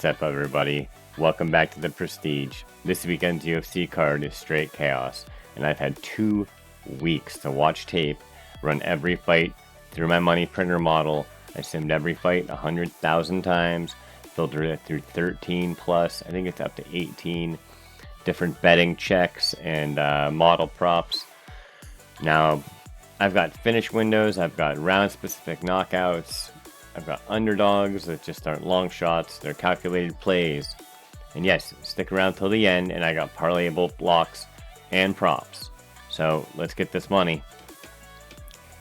What's up, everybody? Welcome back to the Prestige. This weekend's UFC card is straight chaos, and I've had 2 weeks to watch tape, run every fight through my money printer model. I simmed every fight 100,000 times, filtered it through 13 plus, I think it's up to 18 different betting checks and model props. Now, I've got finish windows, I've got round-specific knockouts, I've got underdogs that just aren't long shots, they're calculated plays. And yes, stick around till the end, and I got parlayable blocks and props. So let's get this money.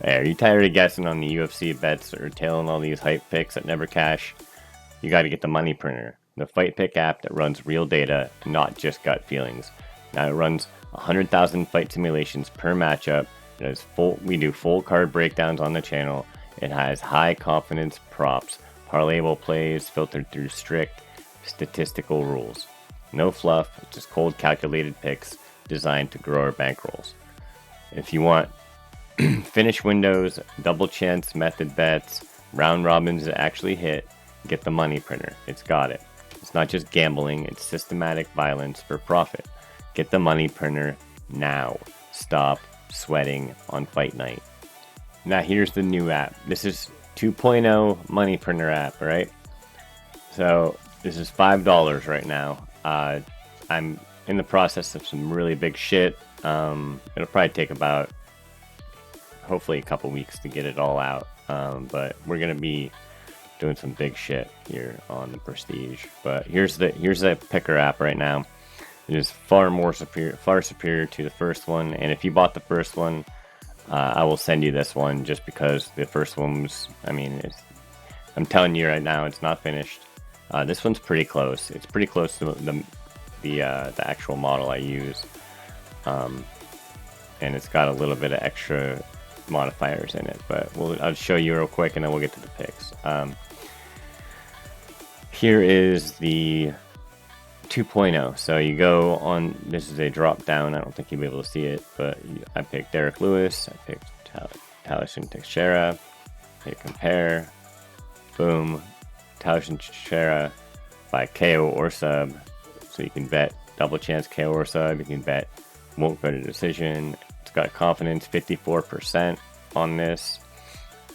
Hey, are you tired of guessing on the UFC bets or tailing all these hype picks that never cash? You got to get the money printer, the fight pick app that runs real data, not just gut feelings. Now it runs 100,000 fight simulations per matchup. It has we do full card breakdowns on the channel. It has high confidence props, parlayable plays filtered through strict statistical rules. No fluff, just cold calculated picks designed to grow our bankrolls. If you want finish windows, double chance method bets, round robins that actually hit, get the money printer. It's got it. It's not just gambling, it's systematic violence for profit. Get the money printer now. Stop sweating on fight night. Now here's the new app. This is 2.0 money printer app, right? So this is $5 right now. I'm in the process of some really big shit. It'll probably take about, hopefully, a couple weeks to get it all out. But we're gonna be doing some big shit here on the Prestige. But here's the picker app right now. It is far superior to the first one. And if you bought the first one, I will send you this one just because the first one was, I'm telling you right now, it's not finished. This one's pretty close. It's pretty close to the actual model I use. And it's got a little bit of extra modifiers in it, but I'll show you real quick and then we'll get to the picks. Here is the 2.0. So you go on, this is a drop down, I don't think you'll be able to see it, but I picked Derek Lewis, I picked Talison Teixeira, hit compare, boom, Talison Teixeira by KO or sub, so you can bet double chance KO or sub, you can bet won't go to decision. It's got confidence 54% on this.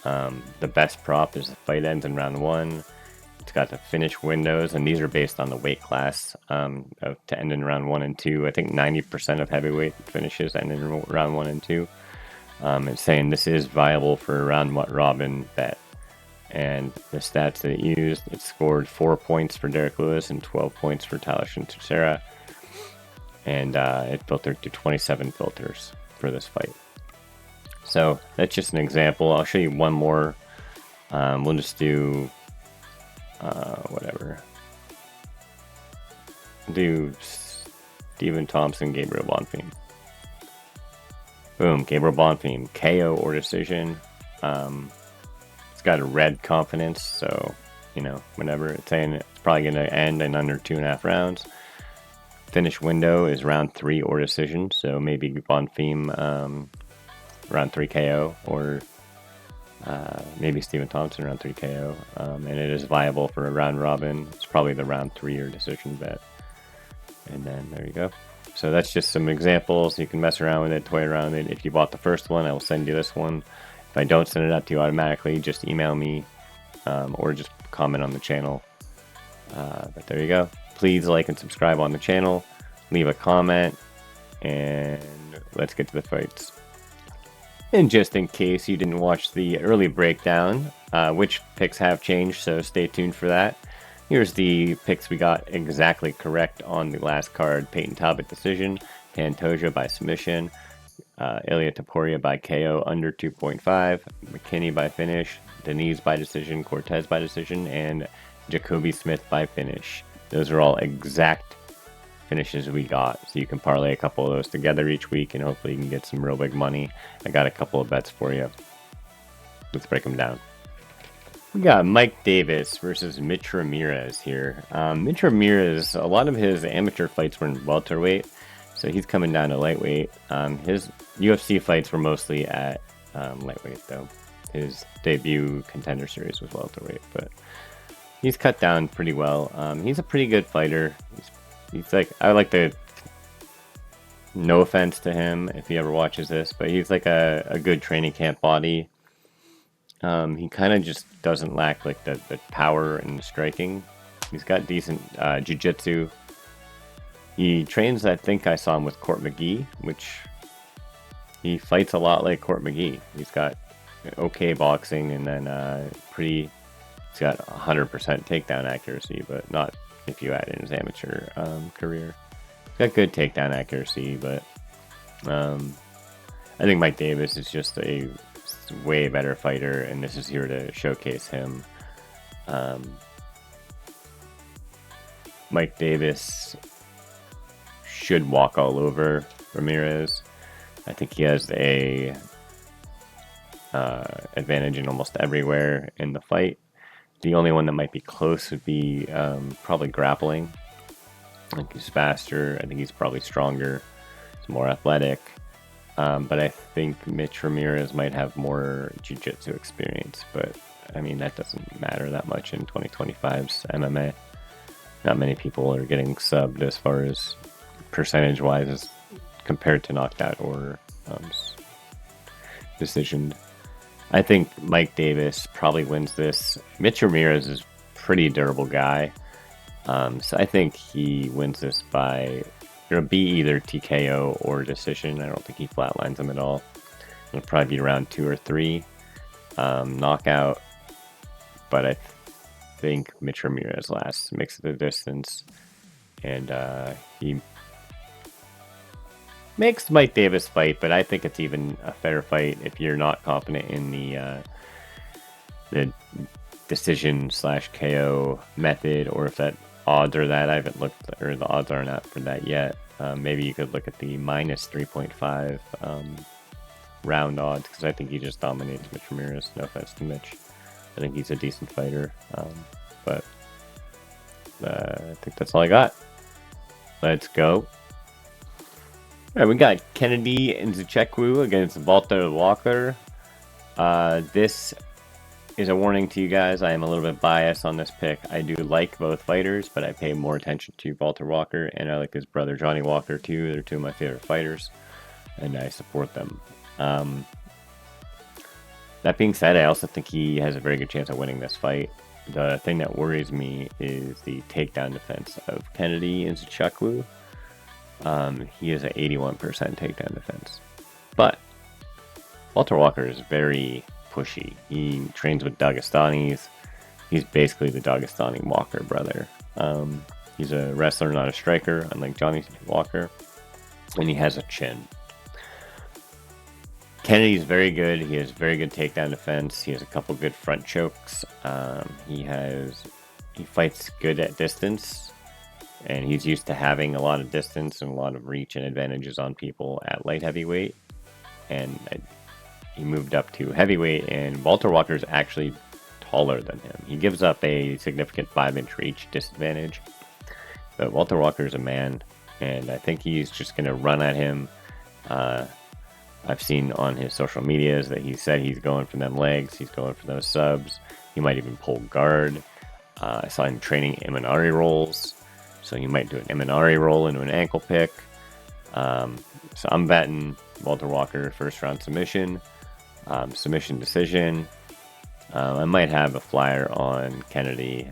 The best prop is the fight ends in round 1. It's got the finish windows, and these are based on the weight class to end in round 1 and 2. I think 90% of heavyweight finishes end in round 1 and 2. It's saying this is viable for a round robin bet. And the stats that it used, it scored 4 points for Derek Lewis and 12 points for Talison Teixeira. And it filtered through 27 filters for this fight. So that's just an example. I'll show you one more. We'll just do whatever. Do Stephen Thompson, Gabriel Bonfim. Boom, Gabriel Bonfim, KO or decision. It's got a red confidence, so whenever it's saying it's probably going to end in under 2.5 rounds. Finish window is round 3 or decision, so maybe Bonfim round 3 KO or maybe Stephen Thompson round 3 KO, and it is viable for a round robin. It's probably the round 3 or decision bet. And then there you go. So that's just some examples. You can mess around with it, toy around with it. If you bought the first one, I will send you this one. If I don't send it out to you automatically, just email me or just comment on the channel. But there you go. Please like and subscribe on the channel. Leave a comment, and let's get to the fights. And just in case you didn't watch the early breakdown, which picks have changed, so stay tuned for that. Here's the picks we got exactly correct on the last card. Peyton Talbot decision, Pantoja by submission, Ilia Topuria by KO under 2.5, McKinney by finish, Denise by decision, Cortez by decision, and Jacoby Smith by finish. Those are all exact finishes we got, so you can parlay a couple of those together each week and hopefully you can get some real big money. I got a couple of bets for you. Let's break them down. We got Mike Davis versus Mitch Ramirez here. Mitch Ramirez, a lot of his amateur fights were in welterweight, so he's coming down to lightweight. His UFC fights were mostly at lightweight though. His debut Contender Series was welterweight, but he's cut down pretty well. He's a pretty good fighter. He's like, I like the, no offense to him if he ever watches this, but he's like a good training camp body. He kind of just doesn't lack like the power and striking. He's got decent jiu-jitsu. He trains, I think I saw him with Court McGee, which he fights a lot like Court McGee. He's got okay boxing, and then he's got 100% takedown accuracy, but not if you add in his amateur career. He's got good takedown accuracy, but I think Mike Davis is just a way better fighter, and this is here to showcase him. Mike Davis should walk all over Ramirez. I think he has a advantage in almost everywhere in the fight. The only one that might be close would be probably grappling. I think he's faster. I think he's probably stronger. He's more athletic. But I think Mitch Ramirez might have more jiu-jitsu experience. But, I mean, that doesn't matter that much in 2025's MMA. Not many people are getting subbed as far as percentage-wise as compared to knocked out or decisioned. I think Mike Davis probably wins this. Mitch Ramirez is a pretty durable guy. So I think he wins this by, it'll be either TKO or decision. I don't think he flatlines him at all. It'll probably be round 2 or 3 knockout. But I think Mitch Ramirez makes it the distance. And he makes Mike Davis fight, but I think it's even a fair fight if you're not confident in the decision/KO method, or if that odds are that. I haven't looked, or the odds aren't out for that yet. Maybe you could look at the minus 3.5 round odds, because I think he just dominates Mitch Ramirez. No offense to Mitch. I think he's a decent fighter, but I think that's all I got. Let's go. All right, we got Kennedy Nzechukwu against Walter Walker. This is a warning to you guys. I am a little bit biased on this pick. I do like both fighters, but I pay more attention to Walter Walker, and I like his brother Johnny Walker too. They're two of my favorite fighters, and I support them. That being said, I also think he has a very good chance of winning this fight. The thing that worries me is the takedown defense of Kennedy Nzechukwu. He has an 81% takedown defense. But Walter Walker is very pushy. He trains with Dagestanis. He's basically the Dagestani Walker brother. He's a wrestler, not a striker, unlike Johnny Walker. And he has a chin. Kennedy's very good. He has very good takedown defense. He has a couple good front chokes. He fights good at distance, and he's used to having a lot of distance and a lot of reach and advantages on people at light heavyweight. And he moved up to heavyweight, and Walter Walker is actually taller than him. He gives up a significant 5-inch reach disadvantage, but Walter Walker is a man, and I think he's just going to run at him. I've seen on his social medias that he said he's going for them legs, he's going for those subs. He might even pull guard. I saw him training Imanari rolls, so he might do an Imanari roll into an ankle pick. So I'm betting Walter Walker first round submission, submission decision. I might have a flyer on Kennedy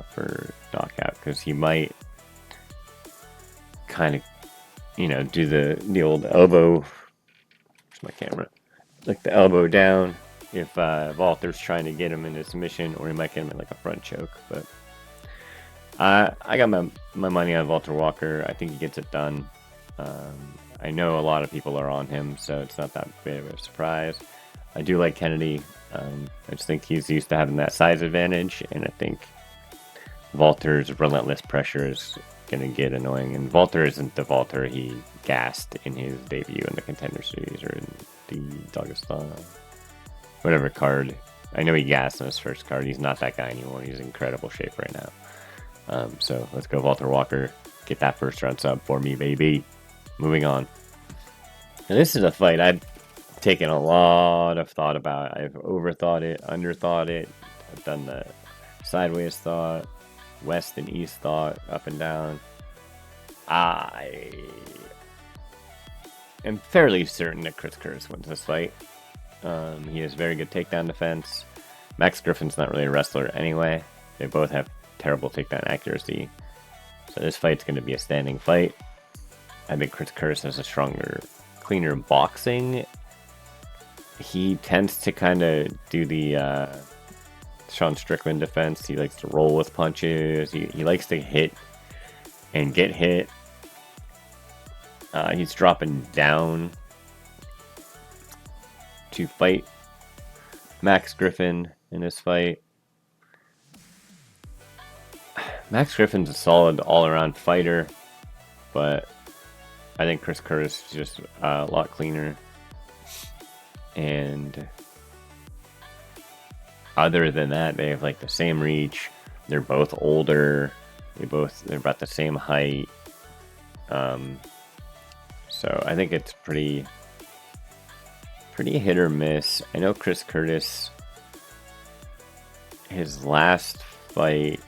for knockout, because he might kind of, do the old elbow. My camera, like the elbow down if Walter's trying to get him into submission, or he might get him in like a front choke. But I got my money on Walter Walker. I think he gets it done. I know a lot of people are on him, so it's not that big of a surprise. I do like Kennedy. I just think he's used to having that size advantage, and I think Walter's relentless pressure is going to get annoying. And Walter isn't the Walter he gassed in his debut in the Contender Series or in the Dagestan, whatever card. I know he gassed in his first card. He's not that guy anymore. He's in incredible shape right now. So let's go Walter Walker. Get that first round sub for me, baby. Moving on. Now, this is a fight I've taken a lot of thought about. I've overthought it, underthought it. I've done the sideways thought, west and east thought, up and down. I am fairly certain that Chris Curtis wins this fight. He has very good takedown defense. Max Griffin's not really a wrestler anyway. They both have terrible takedown accuracy. So this fight's going to be a standing fight. I think Chris Curtis has a stronger, cleaner boxing. He tends to kind of do the Sean Strickland defense. He likes to roll with punches. He likes to hit and get hit. He's dropping down to fight Max Griffin in this fight. Max Griffin's a solid all-around fighter, but I think Chris Curtis is just a lot cleaner. And other than that, they have like the same reach. They're both older. They're about the same height. So I think it's pretty hit or miss. I know Chris Curtis, his last fight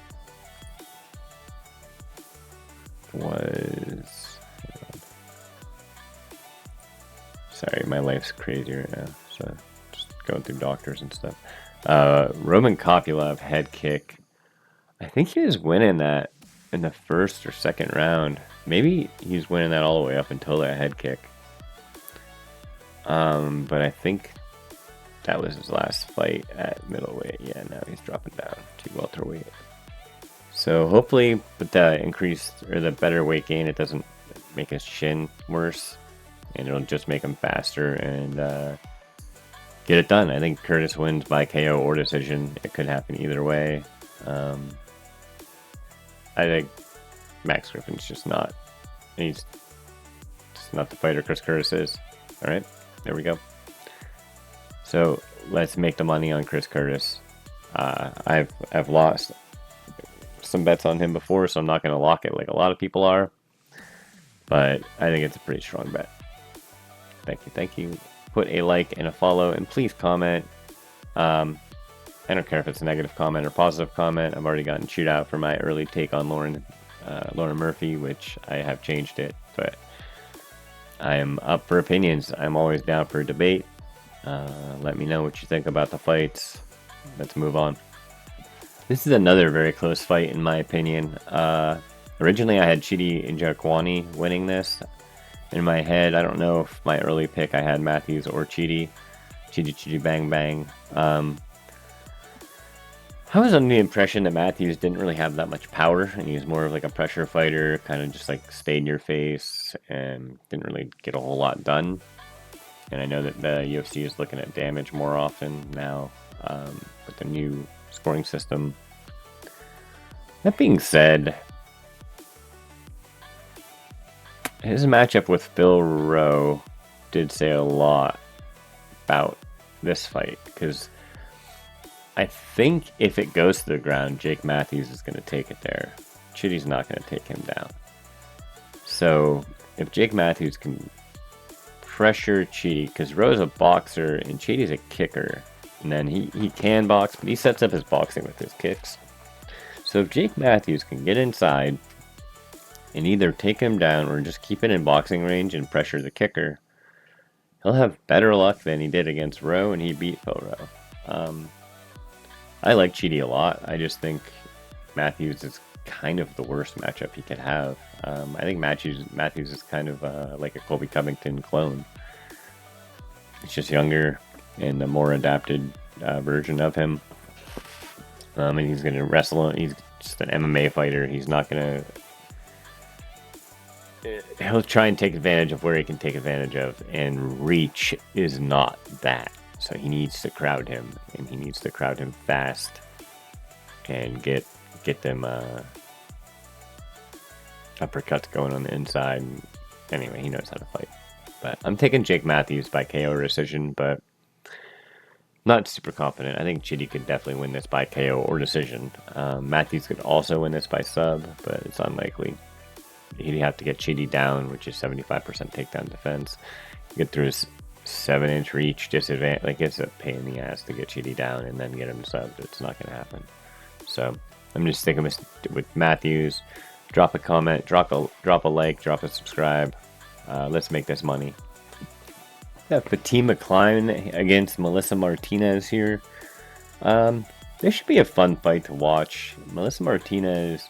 was... Sorry, my life's crazy right now, so just going through doctors and stuff. Roman Kopylov head kick. I think he was winning that in the first or second round. Maybe he's winning that all the way up until that head kick. But I think that was his last fight at middleweight. Yeah, now he's dropping down to welterweight. So hopefully with the increased or the better weight gain, it doesn't make his chin worse, and it'll just make him faster and get it done. I think Curtis wins by KO or decision. It could happen either way. I think Max Griffin's just not. He's just not the fighter Chris Curtis is. All right, there we go. So let's make the money on Chris Curtis. I've lost some bets on him before, so I'm not going to lock it like a lot of people are. But I think it's a pretty strong bet. Thank you. Put a like and a follow, and please comment. I don't care if it's a negative comment or positive comment. I've already gotten chewed out for my early take on Lauren Murphy, which I have changed it, but I am up for opinions. I'm always down for a debate. Let me know what you think about the fights. Let's move on. This is another very close fight in my opinion. Originally I had Chidi Njokuani winning this. In my head, I don't know if my early pick I had Matthews or Chidi bang bang. I was under the impression that Matthews didn't really have that much power, and he was more of like a pressure fighter, kind of just like stayed in your face and didn't really get a whole lot done. And I know that the UFC is looking at damage more often now with the new scoring system. That being said, his matchup with Phil Rowe did say a lot about this fight, because I think if it goes to the ground, Jake Matthews is going to take it there. Chidi's not going to take him down. So if Jake Matthews can pressure Chidi, because Rowe's a boxer and Chidi's a kicker, and then he can box, but he sets up his boxing with his kicks. So if Jake Matthews can get inside and either take him down or just keep it in boxing range and pressure the kicker, he'll have better luck than he did against Rowe, and he beat Phil Rowe. I like Chidi a lot. I just think Matthews is kind of the worst matchup he could have. I think Matthews is kind of like a Colby Covington clone. He's just younger and a more adapted version of him. And he's going to wrestle. He's just an MMA fighter. He's not going to... He'll try and take advantage of where he can take advantage of, and reach is not that. So he needs to crowd him, and he needs to crowd him fast and get them uppercuts going on the inside. Anyway, he knows how to fight. But I'm taking Jake Matthews by KO decision, but not super confident. I think Chidi could definitely win this by KO or decision. Matthews could also win this by sub, but it's unlikely. He'd have to get Chidi down, which is 75% takedown defense. Get through his 7-inch reach disadvantage. Like, it's a pain in the ass to get Chidi down and then get him subbed. It's not going to happen. So I'm just sticking with Matthews. Drop a comment, drop a like, drop a subscribe. Let's make this money. Yeah, Fatima Klein against Melissa Martinez here. This should be a fun fight to watch. Melissa Martinez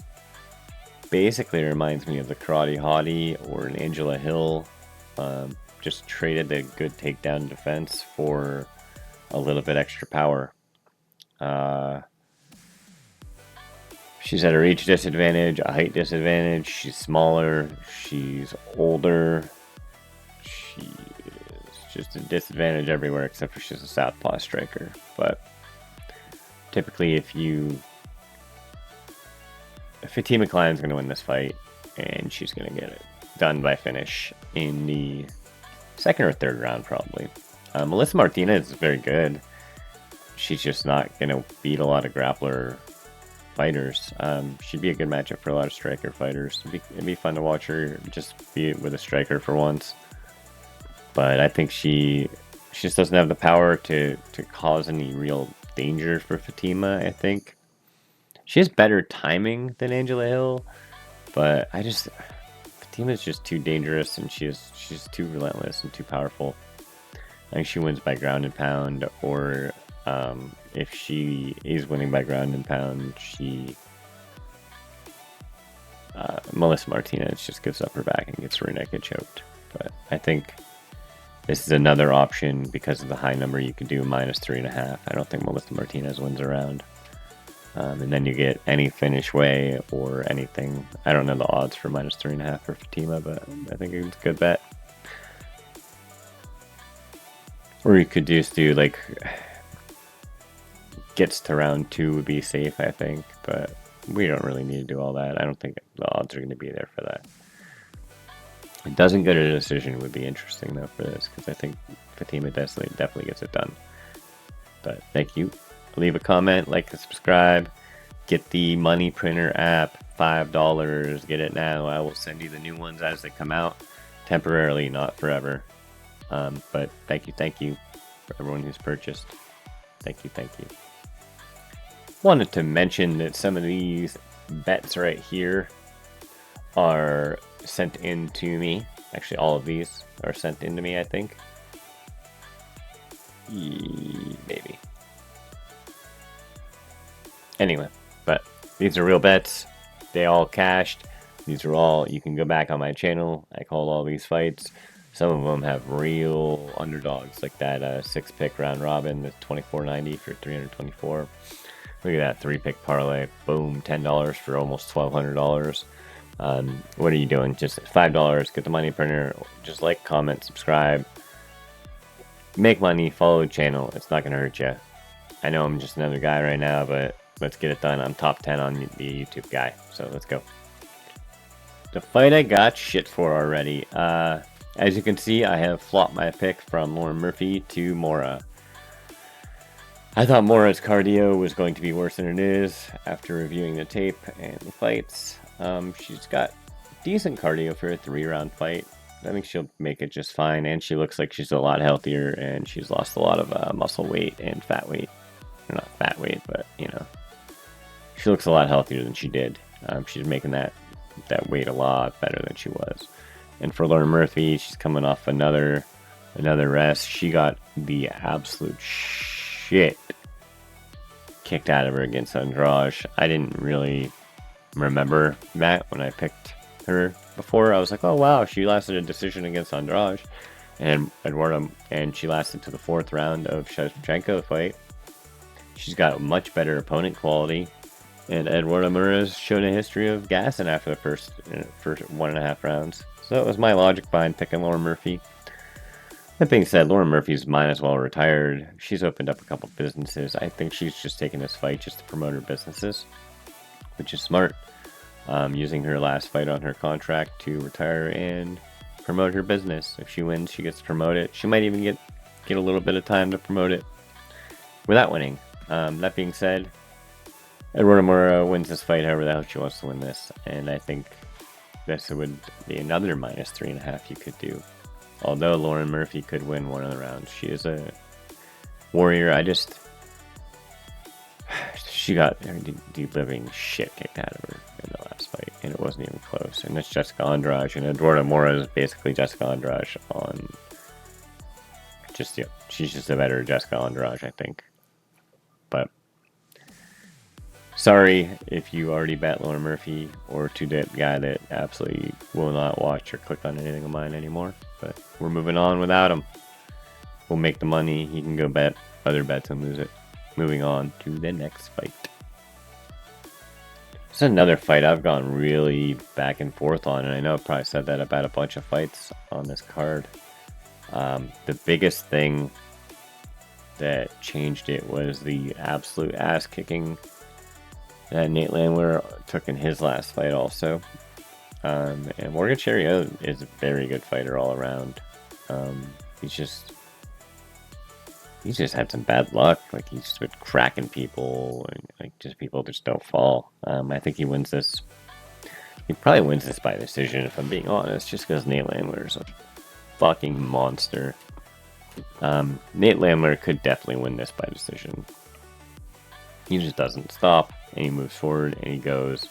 basically reminds me of the Karate Hottie or an Angela Hill. Just traded a good takedown defense for a little bit extra power. She's at a reach disadvantage, a height disadvantage. She's smaller. She's older. She's just a disadvantage everywhere except for she's a southpaw striker. But typically, if Fatima Klein's going to win this fight, and she's going to get it done by finish in the second or third round, probably. Melissa Martinez is very good. She's just not going to beat a lot of grappler fighters. She'd be a good matchup for a lot of striker fighters. It'd be fun to watch her just be with a striker for once. But I think she just doesn't have the power to cause any real danger for Fatima, I think. She has better timing than Angela Hill, but Fatima's just too dangerous, and she's too relentless and too powerful. I think she wins by ground and pound, or if she is winning by ground and pound, Melissa Martinez just gives up her back and gets rear naked choked. But I think this is another option because of the high number you could do -3.5. I don't think Melissa Martinez wins a round. And then you get any finish way or anything. I don't know the odds for -3.5 for Fatima, but I think it's a good bet. Or you could just do like gets to round 2 would be safe, I think, but we don't really need to do all that. I don't think the odds are going to be there for that. It doesn't go to a decision would be interesting though for this, because I think Fatima definitely gets it done. But thank you. Leave a comment, like and subscribe. Get the money printer app, $5. Get it now. I will send you the new ones as they come out. Temporarily, not forever. But thank you for everyone who's purchased. Thank you. Wanted to mention that some of these bets right here are sent in to me. Actually, all of these are sent in to me, I think. Maybe. Anyway, but these are real bets. They all cashed. These are all, you can go back on my channel. I called all these fights. Some of them have real underdogs, like that 6-pick round robin, the $24.90 for $324. Look at that 3-pick parlay. Boom, $10 for almost $1,200. What are you doing? Just $5. Get the money printer. Just like, comment, subscribe. Make money. Follow the channel. It's not gonna hurt you. I know I'm just another guy right now, but let's get it done. I'm top 10 on the YouTube guy, so let's go. The fight I got shit for already. As you can see, I have flopped my pick from Lauren Murphy to Mora. I thought Mora's cardio was going to be worse than it is after reviewing the tape and the fights. She's got decent cardio for a 3-round fight. I think she'll make it just fine, and she looks like she's a lot healthier, and she's lost a lot of muscle weight and fat weight. Or not fat weight, but, you know. She looks a lot healthier than she did. She's making that weight a lot better than she was. And for Lauren Murphy, she's coming off another rest. She got the absolute shit kicked out of her against Andrade. I didn't really remember that when I picked her before. I was like, oh wow, she lasted a decision against Andrade and Eduardo, and she lasted to the 4th round of Shevchenko fight. She's got much better opponent quality, and Eduardo Mura's shown a history of gassing after the first 1.5 rounds. So that was my logic behind picking Lauren Murphy. That being said, Lauren Murphy's might as well retired. She's opened up a couple businesses. I think she's just taking this fight just to promote her businesses, which is smart. Using her last fight on her contract to retire and promote her business. If she wins, she gets to promote it. She might even get a little bit of time to promote it without winning. That being said, Eduardo Mora wins this fight however the hell she wants to win this, and I think this would be another -3.5 you could do. Although Lauren Murphy could win one of the rounds. She is a warrior. she got her delivering shit kicked out of her in the last fight, and it wasn't even close. And it's Jessica Andrade, and Eduardo Mora is basically Jessica Andrade on just, yeah, she's just a better Jessica Andrade, I think. But sorry if you already bet Lauren Murphy, or to that guy that absolutely will not watch or click on anything of mine anymore. But we're moving on without him. We'll make the money. He can go bet other bets and lose it. Moving on to the next fight. This is another fight I've gone really back and forth on, and I know I probably said that about a bunch of fights on this card. The biggest thing that changed it was the absolute ass kicking that Nate Landwehr took in his last fight also. And Morgan Chariot is a very good fighter all around. He's just had some bad luck. Like, he's just been cracking people, and like, just people just don't fall. I think he wins this. He probably wins this by decision, if I'm being honest, just because Nate Landwehr is a fucking monster. Nate Landwehr could definitely win this by decision. He just doesn't stop, and he moves forward, and he goes.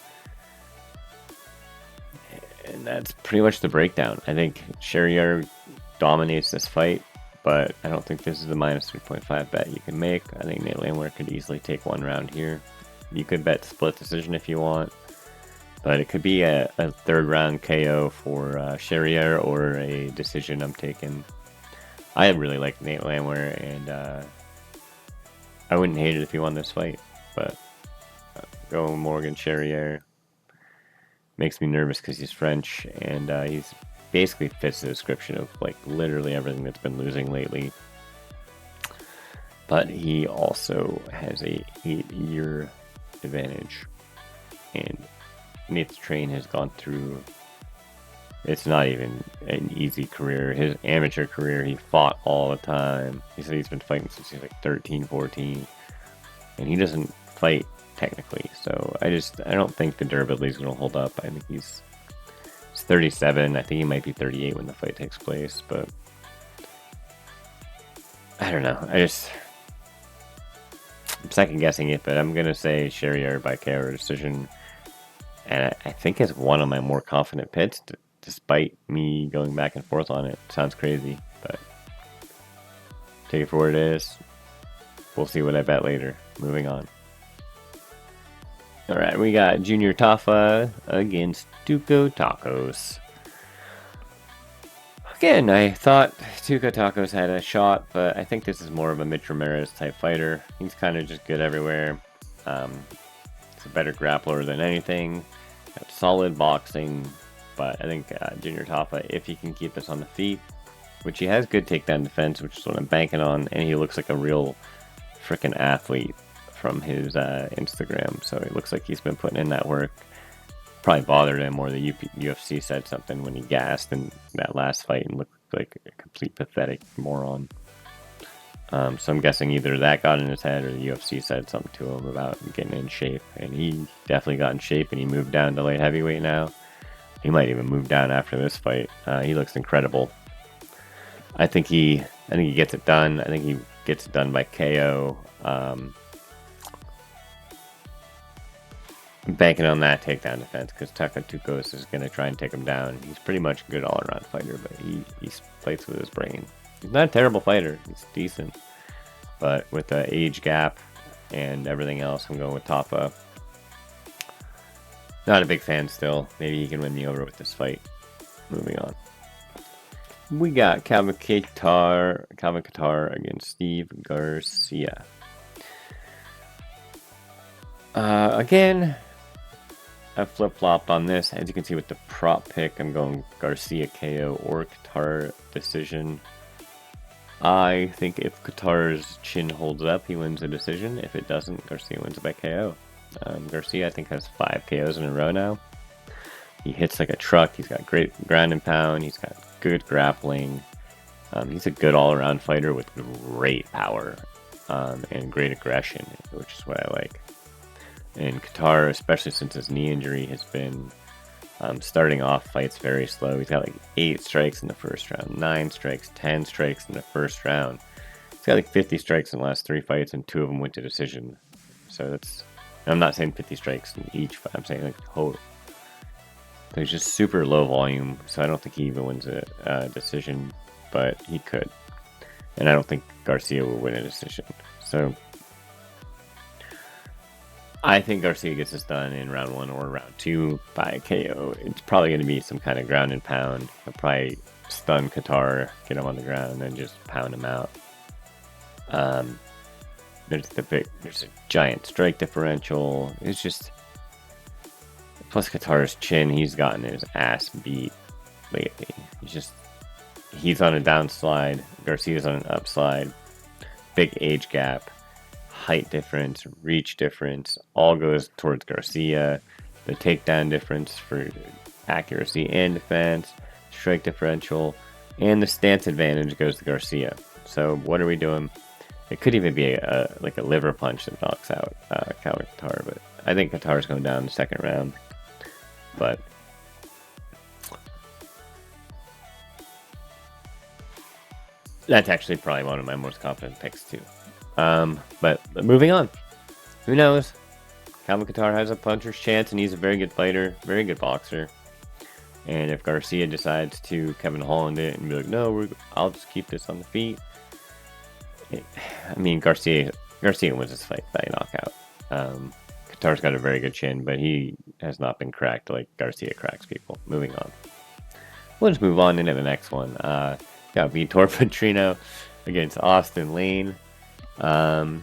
And that's pretty much the breakdown. I think Chariot dominates this fight, but I don't think this is a minus 3.5 bet you can make. I think Nate Landwehr could easily take one round here. You could bet split decision if you want, but it could be a third round KO for Chariot, or a decision I'm taking. I really like Nate Landwehr, and I wouldn't hate it if he won this fight, but going Morgan Chariot makes me nervous because he's French, and he's basically fits the description of like literally everything that's been losing lately. But he also has a 8-year advantage, and Nate's train has gone through. It's not even an easy career. His amateur career, he fought all the time. He said he's been fighting since he's like 13, 14, and he doesn't fight technically. So I don't think the durability is going to hold up. I think he's 37. I think he might be 38 when the fight takes place, but I don't know. I'm second guessing it, but I'm going to say Chariot by KO decision, and I think it's one of my more confident picks, despite me going back and forth on it. Sounds crazy, but take it for what it is. We'll see what I bet later. Moving on. Alright, we got Junior Tafa against Tuco Tacos. Again, I thought Tuco Tacos had a shot, but I think this is more of a Mitch Ramirez type fighter. He's kind of just good everywhere. He's a better grappler than anything. Got solid boxing. But I think Junior Tafa, if he can keep this on the feet, which he has good takedown defense, which is what I'm banking on, and he looks like a real freaking athlete from his Instagram, so it looks like he's been putting in that work. Probably bothered him, or the UFC said something when he gassed in that last fight and looked like a complete pathetic moron. So I'm guessing either that got in his head, or the UFC said something to him about getting in shape, and he definitely got in shape, and he moved down to light heavyweight now. He might even move down after this fight. He looks incredible. I think he gets it done. I think he gets it done by KO. I'm banking on that takedown defense, because Tuco is going to try and take him down. He's pretty much a good all-around fighter, but he fights with his brain. He's not a terrible fighter. He's decent. But with the age gap and everything else, I'm going with Tafa. Not a big fan still. Maybe he can win me over with this fight. Moving on. We got Calvin Kattar against Steve Garcia. Again, I flip-flopped on this. As you can see with the prop pick, I'm going Garcia KO or Kattar decision. I think if Kattar's chin holds up, he wins the decision. If it doesn't, Garcia wins it by KO. Garcia, I think, has 5 KOs in a row now. He hits like a truck. He's got great ground and pound. He's got good grappling. He's a good all-around fighter with great power and great aggression, which is what I like. And Kattar, especially since his knee injury, has been starting off fights very slow. He's got like 8 strikes in the first round, 9 strikes, 10 strikes in the first round. He's got like 50 strikes in the last 3 fights, and 2 of them went to decision. So that's I'm not saying 50 strikes in each fight. I'm saying like total. He's just super low volume, so I don't think he even wins a decision, but he could. And I don't think Garcia will win a decision. So I think Garcia gets this done in round 1 or round 2 by KO. It's probably going to be some kind of ground and pound. He'll probably stun Qatar, get him on the ground, and then just pound him out. There's a giant strike differential. It's just, plus Qatar's chin, he's gotten his ass beat lately. He's on a downslide. Garcia's on an upslide. Big age gap, height difference, reach difference, all goes towards Garcia. The takedown difference for accuracy and defense, strike differential, and the stance advantage goes to Garcia. So what are we doing? It could even be like a liver punch that knocks out Qatar, but I think Qatar's going down in the second round. But that's actually probably one of my most confident picks too. But moving on. Who knows? Calvin Qatar has a puncher's chance, and he's a very good fighter, very good boxer. And if Garcia decides to Kevin Holland it and be like, no, I'll just keep this on the feet. I mean, Garcia wins this fight by knockout. Qatar's got a very good chin, but he has not been cracked like Garcia cracks people. Moving on. We'll just move on into the next one. Got Vitor Petrino against Austin Lane. I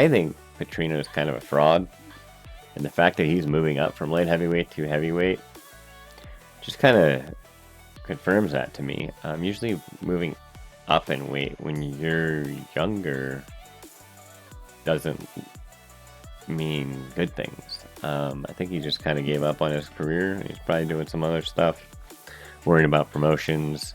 think Petrino is kind of a fraud, and the fact that he's moving up from light heavyweight to heavyweight just kind of confirms that to me. Usually moving up in weight when you're younger doesn't mean good things. I think he just kind of gave up on his career. He's probably doing some other stuff, worrying about promotions.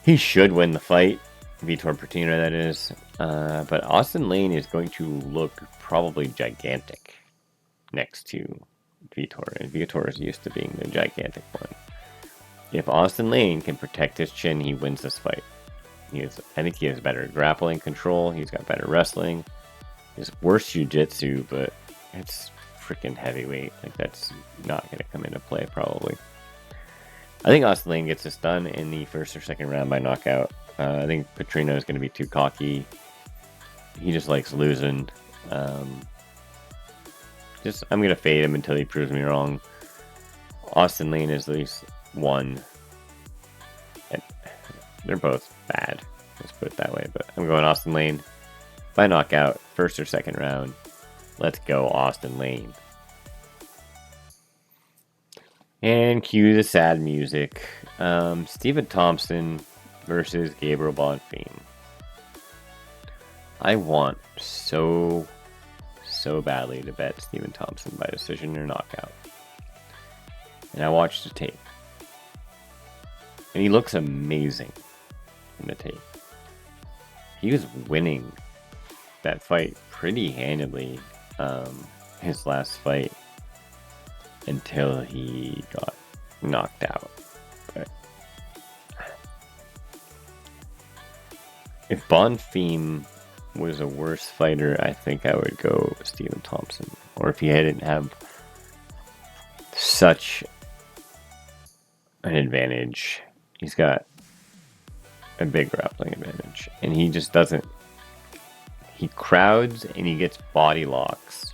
He should win the fight, Vitor Petrino that is, but Austin Lane is going to look probably gigantic next to Vitor, and Vitor is used to being the gigantic one. If Austin Lane can protect his chin, he wins this fight. I think he has better grappling control, he's got better wrestling, he has worse jiu-jitsu, but it's freaking heavyweight. Like, that's not going to come into play probably. I think Austin Lane gets this done in the first or second round by knockout. I think Petrino is going to be too cocky. He just likes losing. I'm going to fade him until he proves me wrong. Austin Lane is at least one. They're both bad. Let's put it that way. But I'm going Austin Lane by knockout, first or second round. Let's go Austin Lane. And cue the sad music. Stephen Thompson versus Gabriel Bonfim. I want so badly to bet Stephen Thompson by decision or knockout. And I watched the tape. And he looks amazing in the tape. He was winning that fight pretty handedly, his last fight, until he got knocked out. But if Bonfim was a worse fighter, I think I would go Stephen Thompson. Or if he didn't have such an advantage, he's got a big grappling advantage. And he just doesn't... He crowds and he gets body locks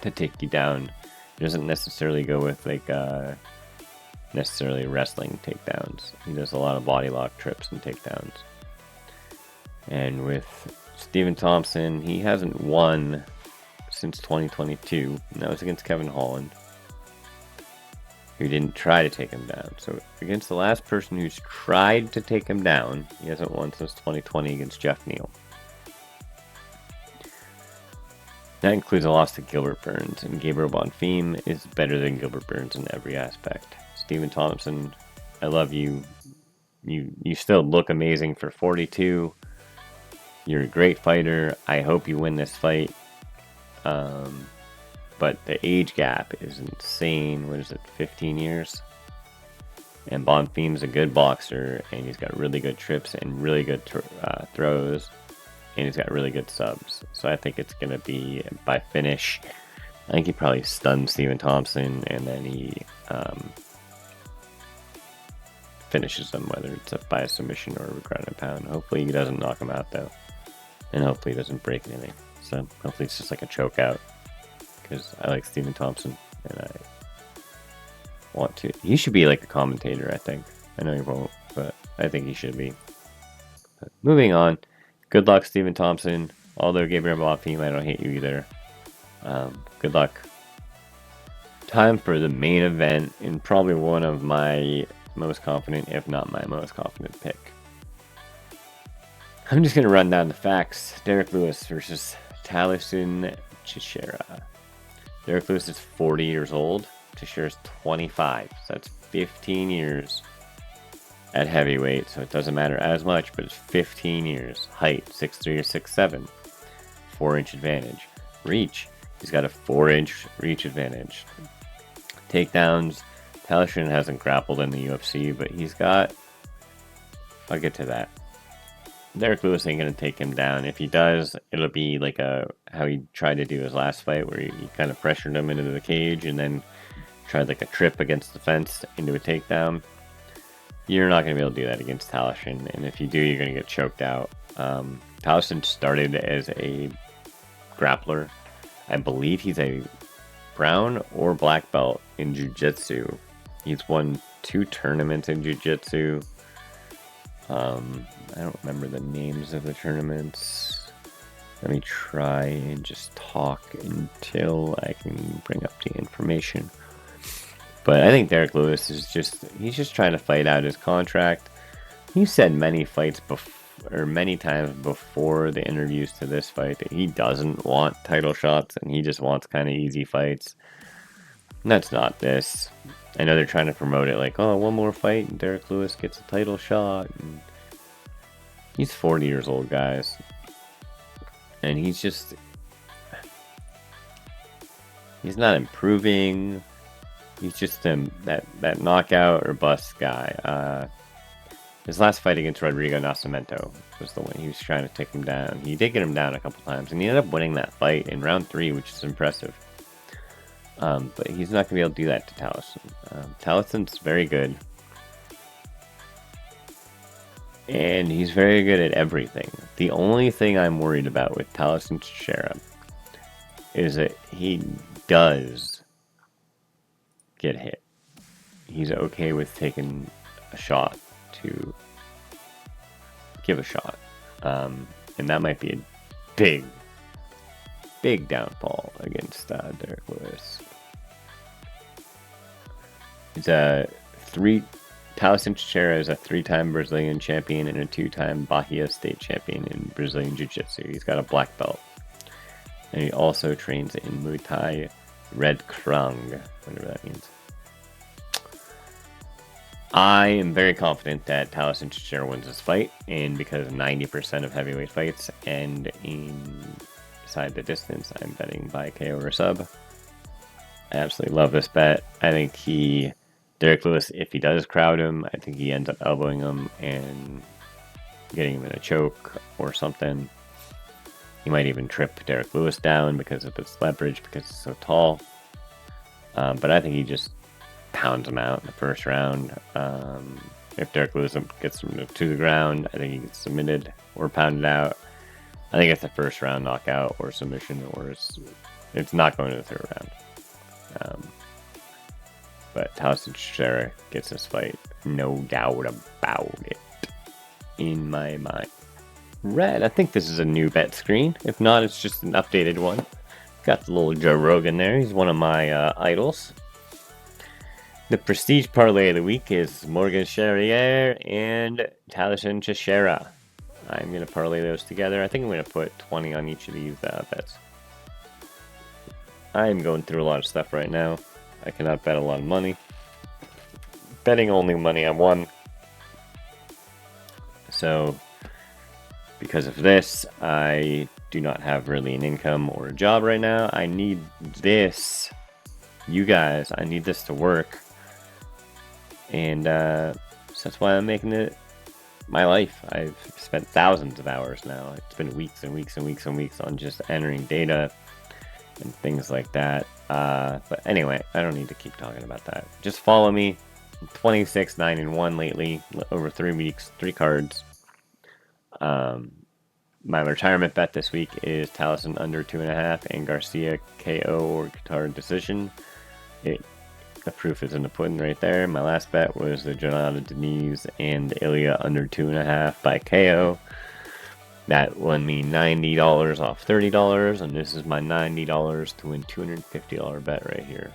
to take you down. He doesn't necessarily go with like necessarily wrestling takedowns. He does a lot of body lock trips and takedowns. And with Stephen Thompson, he hasn't won since 2022, and that was against Kevin Holland, who didn't try to take him down. So against the last person who's tried to take him down, he hasn't won since 2020 against Jeff Neal. That includes a loss to Gilbert Burns, and Gabriel Bonfim is better than Gilbert Burns in every aspect. Stephen Thompson, I love you. You still look amazing for 42. You're a great fighter. I hope you win this fight. But the age gap is insane. What is it, 15 years? And Bonfim's a good boxer, and he's got really good trips and really good throws. and he's got really good subs. So I think it's going to be by finish. I think he probably stuns Stephen Thompson, and then he finishes him, whether it's by a submission or a ground and pound. Hopefully he doesn't knock him out, though. And hopefully he doesn't break anything. So hopefully it's just like a choke out. Because I like Stephen Thompson, and I want to. He should be like a commentator, I think. I know he won't, but I think he should be. But moving on. Good luck, Stephen Thompson. Although Gabriel Bafim, I don't hate you either. Good luck. Time for the main event, and probably one of my most confident, if not my most confident pick. I'm just going to run down the facts. Derek Lewis versus Taliesin Teixeira. Derek Lewis is 40 years old. Teixeira's 25. So that's 15 years at heavyweight. So it doesn't matter as much, but it's 15 years. Height, 6'3" or 6'7". 4-inch advantage. Reach, he's got a 4-inch reach advantage. Takedowns, Taliesin hasn't grappled in the UFC, but he's got... I'll get to that. Derek Lewis ain't going to take him down. If he does, it'll be like how he tried to do his last fight, where he kind of pressured him into the cage and then tried like a trip against the fence into a takedown. You're not going to be able to do that against Taliesin, and if you do, you're going to get choked out. Taliesin started as a grappler. I believe he's a brown or black belt in jiu-jitsu. He's won 2 tournaments in jiu-jitsu. I don't remember the names of the tournaments. Let me try and just talk until I can bring up the information. But I think Derek Lewis is he's just trying to fight out his contract. He said many times before the interviews to this fight that he doesn't want title shots and he just wants kind of easy fights. And that's not this. I know they're trying to promote it like, oh, one more fight and Derek Lewis gets a title shot. And he's 40 years old, guys. And he's not improving. He's just that knockout or bust guy. His last fight against Rodrigo Nascimento was the one he was trying to take him down. He did get him down a couple times, and he ended up winning that fight in round 3, which is impressive. But he's not going to be able to do that to Taliesin. Taliesin's very good. And he's very good at everything. The only thing I'm worried about with Taliesin Teixeira is that he does get hit. He's okay with taking a shot to give a shot. And that might be a big downfall against Derek Lewis. Taliesin Teixeira is a 3-time Brazilian champion and a 2-time Bahia State champion in Brazilian Jiu-Jitsu. He's got a black belt. And he also trains in Muay Thai Red Krung, whatever that means. I am very confident that Taliesin Teixeira wins this fight, and because 90% of heavyweight fights end inside the distance, I'm betting by KO or sub. I absolutely love this bet. I think Derek Lewis, if he does crowd him, I think he ends up elbowing him and getting him in a choke or something. He might even trip Derek Lewis down because of his leverage, because he's so tall. But I think he just pounds him out in the first round. If Derek Lewis gets him to the ground, I think he gets submitted or pounded out. I think it's a first round knockout or submission, or it's not going to the third round. But Taliesin Teixeira gets this fight, no doubt about it, in my mind. Red, I think this is a new bet screen. If not, it's just an updated one. Got the little Joe Rogan there. He's one of my idols. The prestige parlay of the week is Morgan Charrier and Taliesin Teixeira. I'm going to parlay those together. I think I'm going to put 20 on each of these bets. I'm going through a lot of stuff right now. I cannot bet a lot of money. Betting only money I won. So, because of this, I do not have really an income or a job right now. I need this. You guys, I need this to work. And so that's why I'm making it my life. I've spent thousands of hours now. It's been weeks and weeks and weeks and weeks on just entering data and things like that. But anyway, I don't need to keep talking about that. Just follow me. 26, 9, and 1 lately, over 3 weeks, 3 cards. My retirement bet this week is Taliesin under 2.5 and Garcia KO or guitar decision. The proof is in the pudding right there. My last bet was the Jonata Denise and Ilya under 2.5 by KO. That won me $90 off $30, and this is my $90 to win $250 bet right here.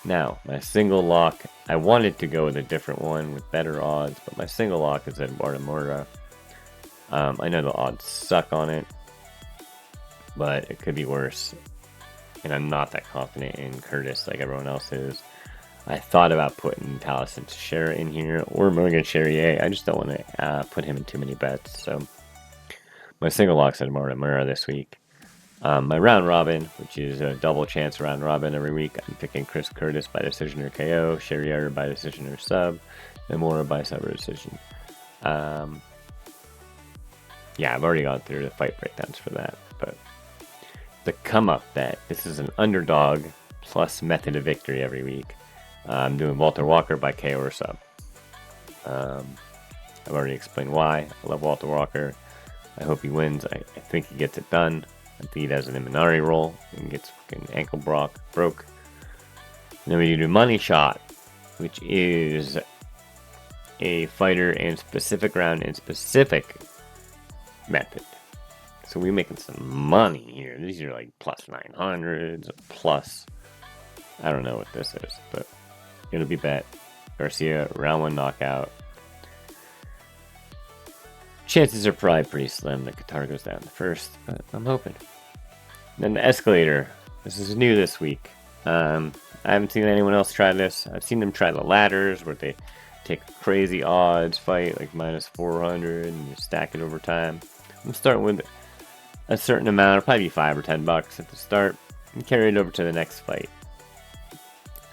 Now, my single lock, I wanted to go with a different one with better odds, but my single lock is Eduardo Moura. I know the odds suck on it, but it could be worse. And I'm not that confident in Curtis like everyone else is. I thought about putting Taliesin Shera in here or Morgan Charrier. I just don't want to put him in too many bets. So my single lock's at Mura this week. My round robin, which is a double chance round robin every week, I'm picking Chris Curtis by decision or KO, Charrier by decision or sub, and Mura by sub or decision. Yeah, I've already gone through the fight breakdowns for that, but the come up bet, this is an underdog plus method of victory every week. I'm doing Walter Walker by KO or sub. I've already explained why. I love Walter Walker. I hope he wins. I think he gets it done. I think he does an Imanari roll and gets fucking ankle broke. And then we do Money Shot, which is a fighter and specific round and specific method. So we're making some money here. These are like plus 900s, plus, I don't know what this is, but it'll be bet. Garcia, round 1 knockout. Chances are probably pretty slim that Qatar goes down the first, but I'm hoping. Then the escalator. This is new this week. I haven't seen anyone else try this. I've seen them try the ladders where they take crazy odds fight, like minus 400, and you stack it over time. I'm starting with a certain amount, it'll probably be $5 or $10 at the start, and carry it over to the next fight.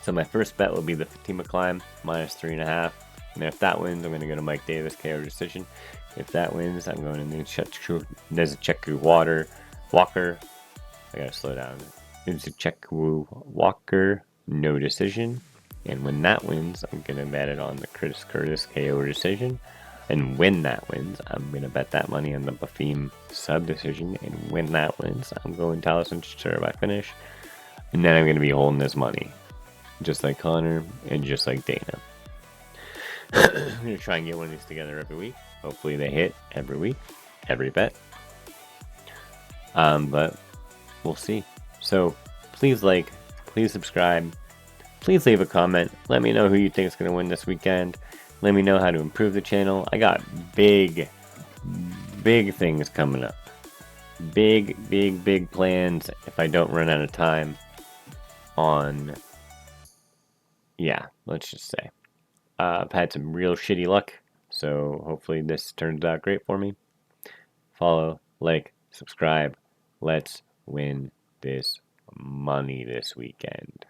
So my first bet will be the Fatima Climb, minus 3.5. And if that wins, I'm going to go to Mike Davis, KO decision. If that wins, I'm going to Nzecheku Walker. I gotta slow down. Nzecheku Walker, no decision. And when that wins, I'm going to bet it on the Chris Curtis KO decision. And when that wins, I'm going to bet that money on the Bafim sub decision. And when that wins, I'm going Taliesin Shera by finish. And then I'm going to be holding this money. Just like Connor and just like Dana. I'm going to try and get one of these together every week. Hopefully they hit every week, every bet. But we'll see. So please like, please subscribe, please leave a comment. Let me know who you think is going to win this weekend. Let me know how to improve the channel. I got big things coming up. Big plans if I don't run out of time on, yeah, let's just say. I've had some real shitty luck, so hopefully this turns out great for me. Follow, like, subscribe. Let's win this money this weekend.